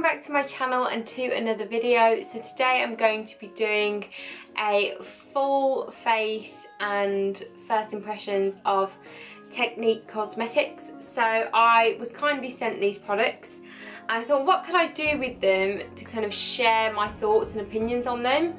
back to my channel and to another video. So today I'm going to be doing a full face and first impressions of Technic Cosmetics. So I was kindly sent these products and I thought, what could I do with them to kind of share my thoughts and opinions on them?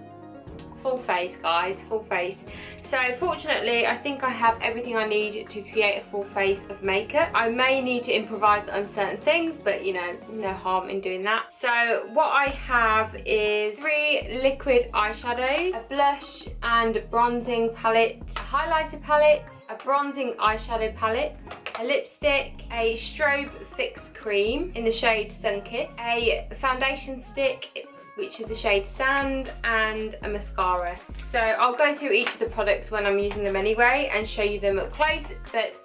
Full face, guys, full face. So fortunately I think I have everything I need to create a full face of makeup. I may need to improvise on certain things, but you know, no harm in doing that. So what I have is 3 liquid eyeshadows, a blush and bronzing palette, a highlighter palette, a bronzing eyeshadow palette, a lipstick, a strobe fix cream in the shade Sunkissed, a foundation stick which is the shade Sand, and a mascara. So I'll go through each of the products when I'm using them anyway and show you them up close, but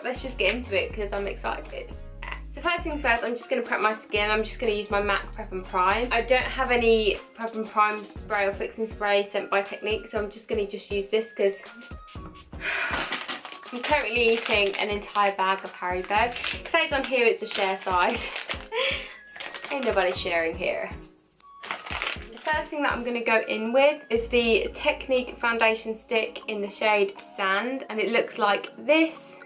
let's just get into it because I'm excited. So first things first, I'm just going to prep my skin. I'm just going to use my MAC Prep and Prime. I don't have any Prep and Prime spray or fixing spray sent by Technic, so I'm just going to use this because I'm currently eating an entire bag of Haribo. It says on here it's a share size. Ain't nobody sharing here. First thing that I'm going to go in with is the Technic foundation stick in the shade Sand, and it looks like this.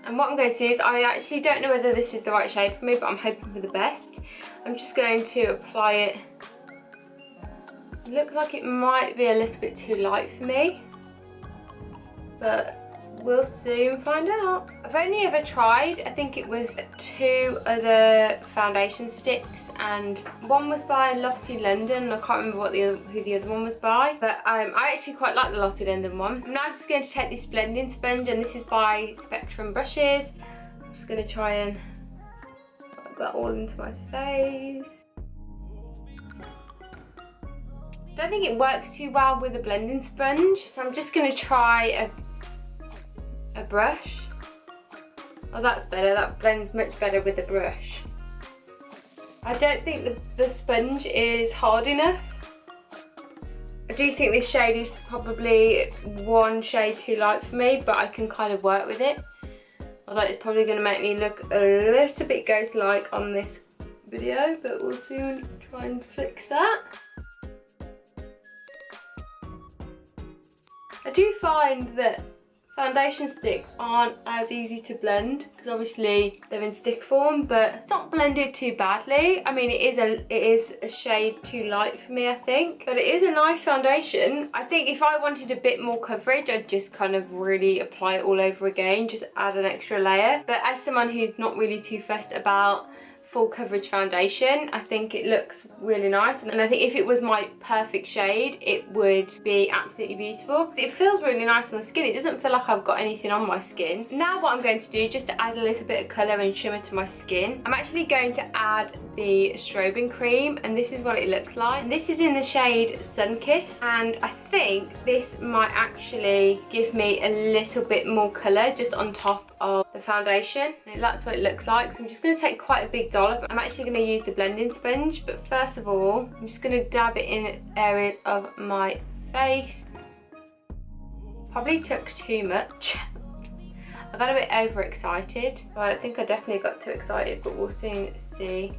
And what I'm going to do is, I actually don't know whether this is the right shade for me, but I'm hoping for the best. I'm just going to apply it. It looks like it might be a little bit too light for me, but we'll soon find out. I've only ever tried, I think it was 2 other foundation sticks, and one was by Lottie London. I can't remember who the other one was by, but I actually quite like the Lottie London one. Now I'm just going to take this blending sponge, and this is by Spectrum Brushes. I'm just going to try and put that all into my face. I don't think it works too well with a blending sponge, so I'm just going to try a brush. Oh, that's better. That blends much better with a brush. I don't think the sponge is hard enough. I do think this shade is probably 1 shade too light for me, but I can kind of work with it. Although it's probably going to make me look a little bit ghost-like on this video, but we'll soon try and fix that. I do find that foundation sticks aren't as easy to blend because obviously they're in stick form, but it's not blended too badly. I mean, it is a shade too light for me, I think, but it is a nice foundation. I think if I wanted a bit more coverage, I'd just kind of really apply it all over again, just add an extra layer. But as someone who's not really too fussed about full coverage foundation, I think it looks really nice, and I think if it was my perfect shade it would be absolutely beautiful. It feels really nice on the skin. It doesn't feel like I've got anything on my skin. Now what I'm going to do, just to add a little bit of colour and shimmer to my skin, I'm actually going to add the strobing cream, and this is what it looks like. And this is in the shade Sunkissed, and I think this might actually give me a little bit more colour just on top of the foundation. And that's what it looks like. So I'm just going to take quite a big dollop. I'm actually going to use the blending sponge, but first of all I'm just going to dab it in areas of my face. Probably took too much. I got a bit overexcited. Well, I think I definitely got too excited, but we'll soon see.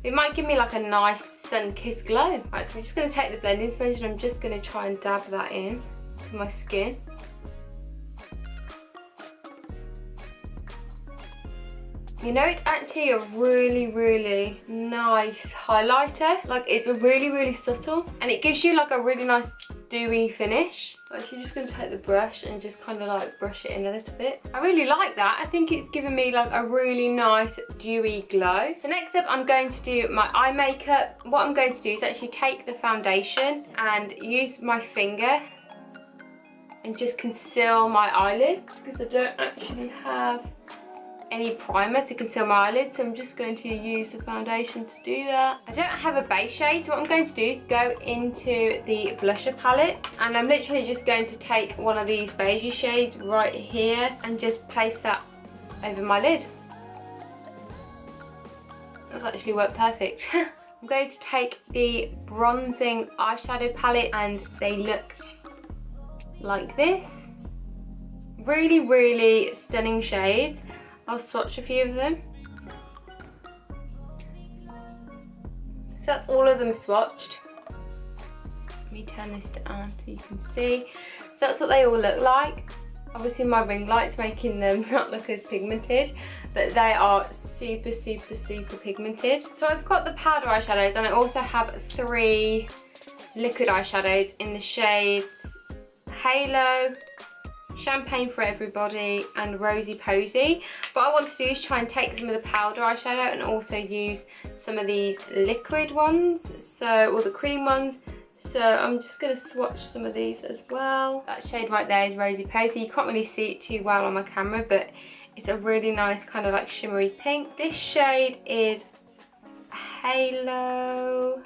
It might give me like a nice sun-kissed glow. Right, so I'm just going to take the blending sponge and I'm just going to try and dab that in to my skin. You know, it's actually a really nice highlighter. Like, it's really subtle, and it gives you like a really nice dewy finish. So I'm actually just going to take the brush and just kind of like brush it in a little bit. I really like that. I think it's given me like a really nice dewy glow. So next up I'm going to do my eye makeup. What I'm going to do is actually take the foundation and use my finger and just conceal my eyelids, because I don't actually have any primer to conceal my eyelids, so I'm just going to use the foundation to do that. I don't have a base shade, so what I'm going to do is go into the blusher palette, and I'm literally just going to take one of these beige shades right here and just place that over my lid. That's actually worked perfect. I'm going to take the bronzing eyeshadow palette, and they look like this. Really stunning shades. I'll swatch a few of them. that's all of them swatched. Let me turn this down so you can see. So that's what they all look like. Obviously my ring light's making them not look as pigmented, but they are super, super, super pigmented. So I've got the powder eyeshadows, and I also have 3 liquid eyeshadows in the shades Halo, Champagne for Everybody and Rosy Posy. What I want to do is try and take some of the powder eyeshadow and also use some of these liquid ones, or the cream ones. So I'm just going to swatch some of these as well. That shade right there is Rosy Posy. You can't really see it too well on my camera, but it's a really nice kind of like shimmery pink. This shade is Halo.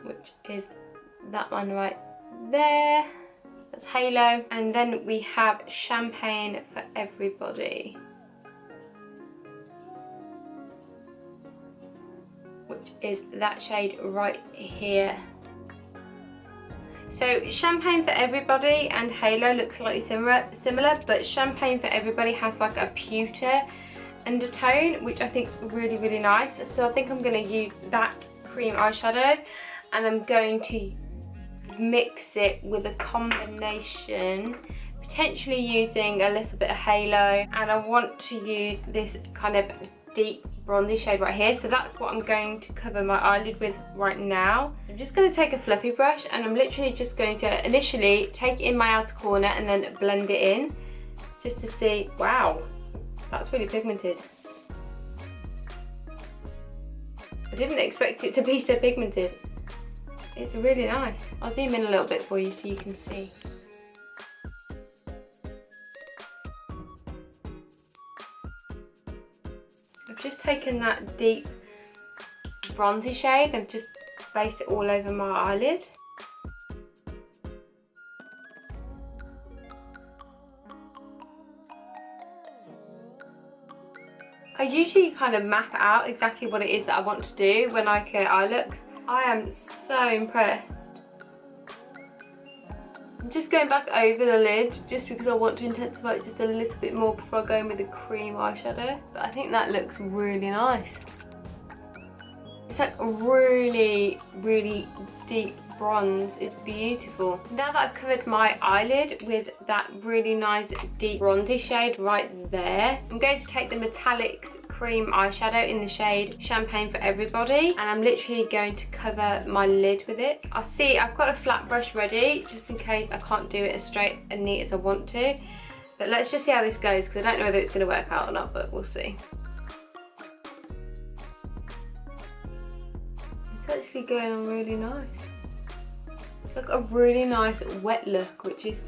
Which is that one right there. That's Halo. And then we have Champagne for Everybody, which is that shade right here. So Champagne for Everybody and Halo look slightly similar, but Champagne for Everybody has like a pewter undertone, which I think is really, really nice. So I think I'm going to use that cream eyeshadow, and I'm going to mix it with a combination, potentially using a little bit of Halo, and I want to use this kind of deep bronzy shade right here. So that's what I'm going to cover my eyelid with right now. I'm just going to take a fluffy brush, and I'm literally just going to initially take it in my outer corner and then blend it in, just to see. Wow, that's really pigmented. I didn't expect it to be so pigmented. It's really nice. I'll zoom in a little bit for you so you can see. I've just taken that deep bronzy shade and just placed it all over my eyelid. I usually kind of map out exactly what it is that I want to do when I create eye looks. I am so impressed. I'm just going back over the lid just because I want to intensify it just a little bit more before I go in with the cream eyeshadow. But I think that looks really nice. It's like a really, really deep bronze. It's beautiful. Now that I've covered my eyelid with that really nice deep bronzy shade right there, I'm going to take the metallics cream eyeshadow in the shade Champagne for Everybody, and I'm literally going to cover my lid with it. I've got a flat brush ready just in case I can't do it as straight and neat as I want to, but let's just see how this goes because I don't know whether it's going to work out or not, but we'll see. It's actually going on really nice. It's like a really nice wet look, which is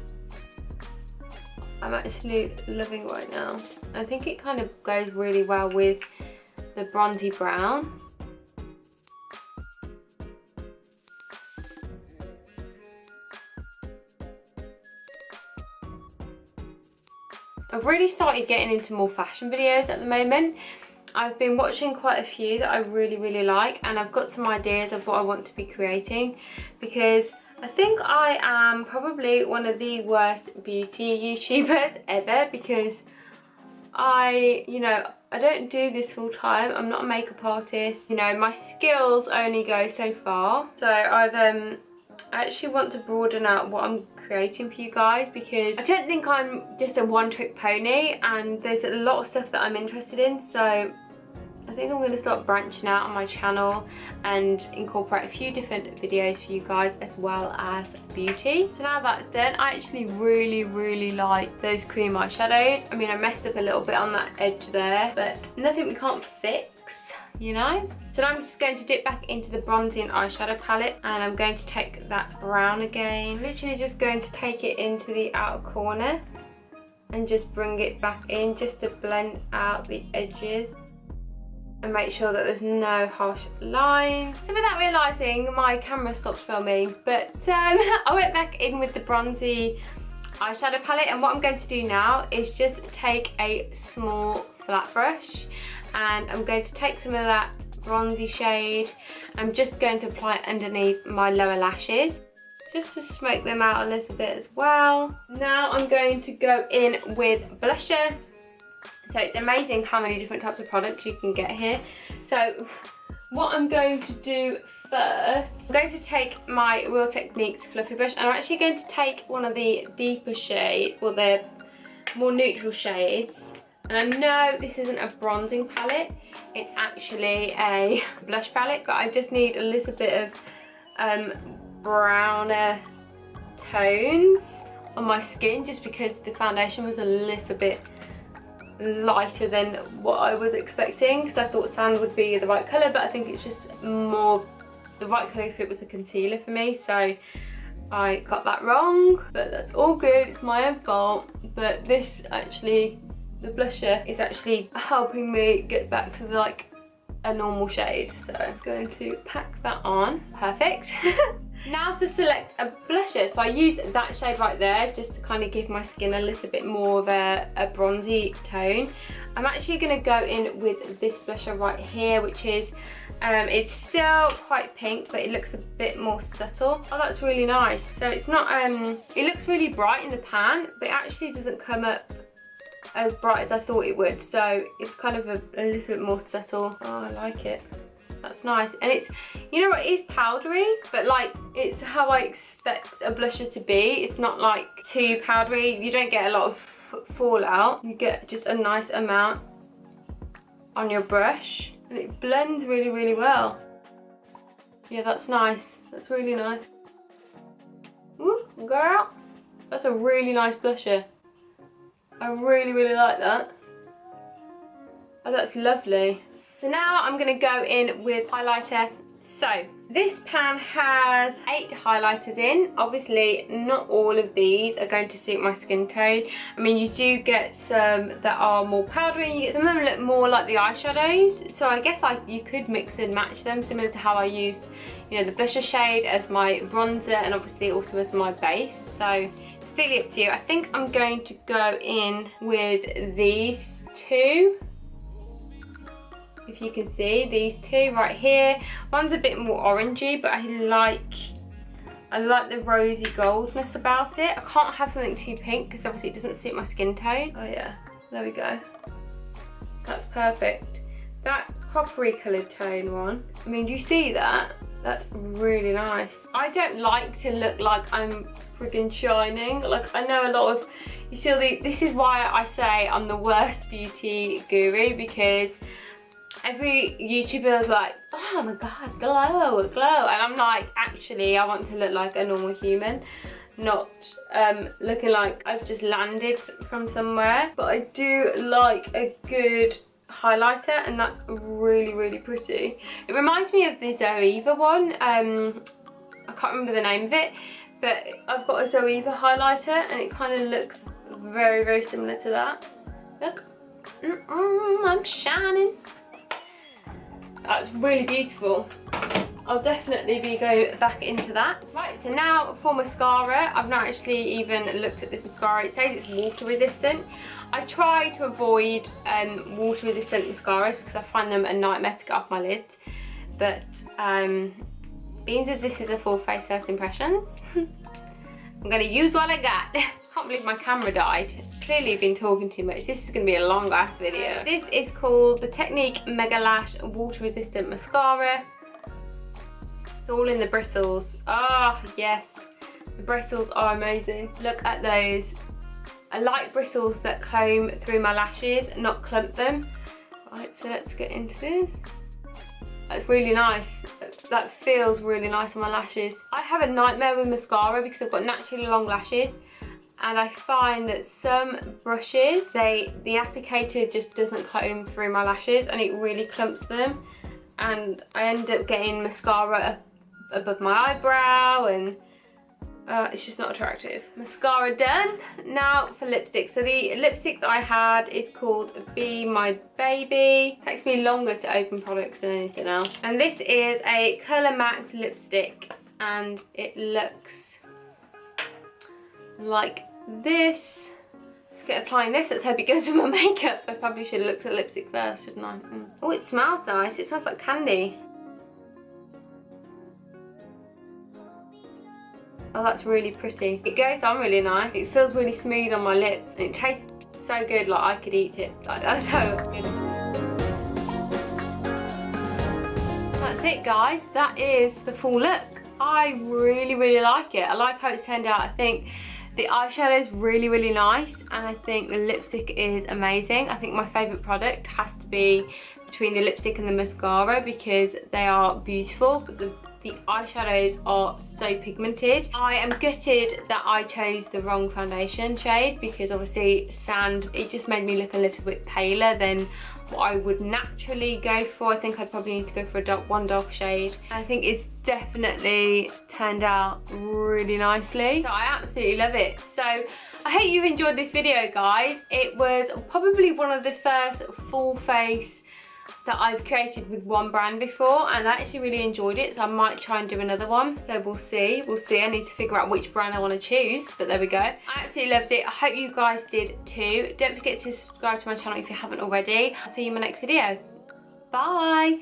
I'm actually loving right now. I think it kind of goes really well with the bronzy brown. I've really started getting into more fashion videos at the moment. I've been watching quite a few that I really, really like, and I've got some ideas of what I want to be creating, because I think I am probably one of the worst beauty YouTubers ever, because I don't do this full time. I'm not a makeup artist. My skills only go so far. So I actually want to broaden out what I'm creating for you guys, because I don't think I'm just a one-trick pony, and there's a lot of stuff that I'm interested in. So I think I'm going to start branching out on my channel and incorporate a few different videos for you guys, as well as beauty. So now that's done, I actually really, really like those cream eyeshadows. I mean, I messed up a little bit on that edge there, but nothing we can't fix, So now I'm just going to dip back into the bronzy and eyeshadow palette, and I'm going to take that brown again. Literally just going to take it into the outer corner and just bring it back in, just to blend out the edges and make sure that there's no harsh lines. So without realising, my camera stopped filming, but I went back in with the bronzy eyeshadow palette, and what I'm going to do now is just take a small flat brush, and I'm going to take some of that bronzy shade. I'm just going to apply it underneath my lower lashes, just to smoke them out a little bit as well. Now I'm going to go in with blusher. So it's amazing how many different types of products you can get here. So what I'm going to do first, I'm going to take my Real Techniques fluffy brush, and I'm actually going to take one of the deeper shades, or the more neutral shades. And I know this isn't a bronzing palette, it's actually a blush palette, but I just need a little bit of browner tones on my skin, just because the foundation was a little bit lighter than what I was expecting, because I thought sand would be the right colour, but I think it's just more the right colour if it was a concealer for me, so I got that wrong, but that's all good, it's my own fault. But this actually, the blusher is actually helping me get back to like a normal shade, so I'm going to pack that on. Perfect. Now to select a blusher, so I use that shade right there just to kind of give my skin a little bit more of a bronzy tone. I'm actually going to go in with this blusher right here, which is, it's still quite pink, but it looks a bit more subtle. Oh, that's really nice. So it's not, it looks really bright in the pan, but it actually doesn't come up as bright as I thought it would. So it's kind of a little bit more subtle. Oh, I like it. That's nice. And it's, you know what, it is powdery, but like, it's how I expect a blusher to be. It's not like too powdery. You don't get a lot of fallout. You get just a nice amount on your brush, and it blends really, really well. Yeah, that's nice. That's really nice. Ooh, girl, that's a really nice blusher. I really, really like that. Oh, that's lovely. So now I'm going to go in with highlighter. So this pan has 8 highlighters in. Obviously not all of these are going to suit my skin tone. I mean, you do get some that are more powdery, you get some of them look more like the eyeshadows, so I guess you could mix and match them, similar to how I used, you know, the blusher shade as my bronzer and obviously also as my base. So completely up to you. I think I'm going to go in with these two. If you can see, these two right here. One's a bit more orangey, but I like the rosy goldness about it. I can't have something too pink because obviously it doesn't suit my skin tone. Oh yeah, there we go. That's perfect. That coppery coloured tone one, I mean, do you see that? That's really nice. I don't like to look like I'm friggin' shining. Like, I know a lot of, you see all this is why I say I'm the worst beauty guru, because every YouTuber is like, oh my god, glow, glow. And I'm like, actually, I want to look like a normal human, not looking like I've just landed from somewhere. But I do like a good highlighter, and that's really, really pretty. It reminds me of the Zoeva one. I can't remember the name of it, but I've got a Zoeva highlighter, and it kind of looks very, very similar to that. Look, I'm shining. That's really beautiful. I'll definitely be going back into that. Right, so now for mascara. I've not actually even looked at this mascara. It says it's water resistant. I try to avoid water resistant mascaras because I find them a nightmare to get off my lids. But being as this is a full face first impressions, I'm going to use what I got. Can't believe my camera died. Clearly been talking too much. This is going to be a long ass video. This is called the Technique Mega Lash Water Resistant Mascara. It's all in the bristles. Ah, yes. The bristles are amazing. Look at those. I like bristles that comb through my lashes, not clump them. Right, so let's get into this. That's really nice. That feels really nice on my lashes. I have a nightmare with mascara because I've got naturally long lashes. And I find that some brushes, the applicator just doesn't comb through my lashes and it really clumps them. And I end up getting mascara above my eyebrow, and it's just not attractive. Mascara done. Now for lipstick. So the lipstick that I had is called Be My Baby. It takes me longer to open products than anything else. And this is a Colour Max lipstick, and it looks like this. Let's get applying this. Let's hope it goes with my makeup. I probably should have looked at lipstick first, shouldn't I? Oh, it smells nice. It smells like candy. Oh, that's really pretty. It goes on really nice. It feels really smooth on my lips, and it tastes so good, like I could eat it. Like, that's how good. That's it, guys. That is the full look. I really like it. I like how it's turned out. I think the eyeshadow is really nice, and I think the lipstick is amazing. I think my favourite product has to be between the lipstick and the mascara because they are beautiful, but the eyeshadows are so pigmented. I am gutted that I chose the wrong foundation shade because obviously sand, it just made me look a little bit paler than what I would naturally go for. I think I'd probably need to go for a one dark shade. I think it's definitely turned out really nicely. So I absolutely love it. So I hope you enjoyed this video, guys. It was probably one of the first full face that I've created with one brand before, and I actually really enjoyed it, so I might try and do another one. So we'll see. I need to figure out which brand I want to choose, but there we go. I absolutely loved it. I hope you guys did too. Don't forget to subscribe to my channel if you haven't already. I'll see you in my next video. Bye.